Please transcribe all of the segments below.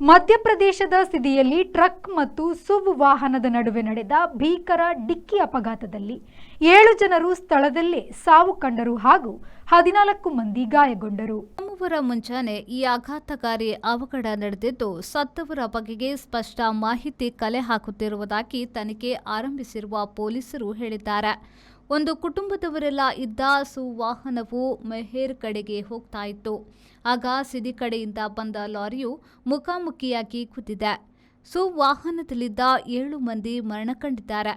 ಮಧ್ಯಪ್ರದೇಶದ ಸಿದಿಯಲ್ಲಿ ಟ್ರಕ್ ಮತ್ತು ಸುವ್ ವಾಹನದ ನಡುವೆ ನಡೆದ ಭೀಕರ ಡಿಕ್ಕಿ ಅಪಘಾತದಲ್ಲಿ 7 ಜನರು ಸ್ಥಳದಲ್ಲೇ ಸಾವು ಕಂಡರು ಹಾಗೂ 14 ಮಂದಿ ಗಾಯಗೊಂಡರು. ಸೋಮವಾರ ಮುಂಜಾನೆ ಈ ಆಘಾತಕಾರಿ ಅವಘಡ ನಡೆದಿದ್ದು, ಸತ್ತವರ ಬಗೆಗೆ ಸ್ಪಷ್ಟ ಮಾಹಿತಿ ಕಲೆ ಹಾಕುತ್ತಿರುವುದಾಗಿ ತನಿಖೆ ಆರಂಭಿಸಿರುವ ಪೊಲೀಸರು ಹೇಳಿದ್ದಾರೆ. ಒಂದು ಕುಟುಂಬದವರೆಲ್ಲ ಇದ್ದ ಸುವಾಹನವು ಮೆಹೇರ್ ಕಡೆಗೆ ಹೋಗ್ತಾ ಇತ್ತು. ಆಗ ಸಿದಿ ಕಡೆಯಿಂದ ಬಂದ ಲಾರಿಯು ಮುಖಾಮುಖಿಯಾಗಿ ಗುದ್ದಿದೆ. ಸುವಾಹನದಲ್ಲಿದ್ದ 7 ಮಂದಿ ಮರಣ ಕಂಡಿದ್ದಾರೆ.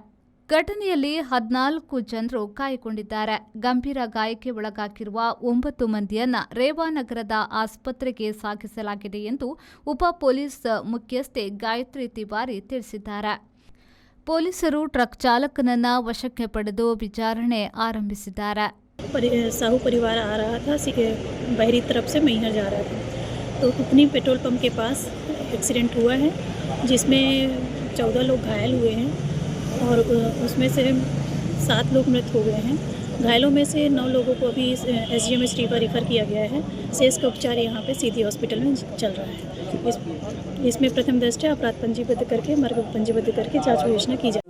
ಘಟನೆಯಲ್ಲಿ 14 ಜನರು ಗಾಯಗೊಂಡಿದ್ದಾರೆ. ಗಂಭೀರ ಗಾಯಕ್ಕೆ ಒಳಗಾಗಿರುವ 9 ಮಂದಿಯನ್ನ ರೇವಾನಗರದ ಆಸ್ಪತ್ರೆಗೆ ಸಾಗಿಸಲಾಗಿದೆ ಎಂದು ಉಪ ಪೊಲೀಸ್ ಮುಖ್ಯಸ್ಥೆ ಗಾಯತ್ರಿ ತಿವಾರಿ ತಿಳಿಸಿದ್ದಾರೆ. ಪೊಲೀಸರು ಟ್ರಕ್ ಚಾಲಕನನ್ನ ವಶಕ್ಕೆ ಪಡೆದು ವಿಚಾರಣೆ ಆರಂಭಿಸಿದ್ದಾರೆ. साहू परिवार आ रहा था, बहरी तरफ से मैहर जा रहा था, तो कुपनी पेट्रोल पंप के पास एक्सीडेंट हुआ है जिसमें 14 लोग घायल हुए हैं और उसमें से 7 लोग मृत हो गए हैं। घायलों में से 9 लोगों को अभी SGMH रीवा रेफर किया गया है। शेष का उपचार यहाँ पे सीधी हॉस्पिटल में चल रहा है। इसमें प्रथम दृष्टया अपराध पंजीबद्ध करके मर्ग पंजीबद्ध करके जाँच विवेचना की जाए।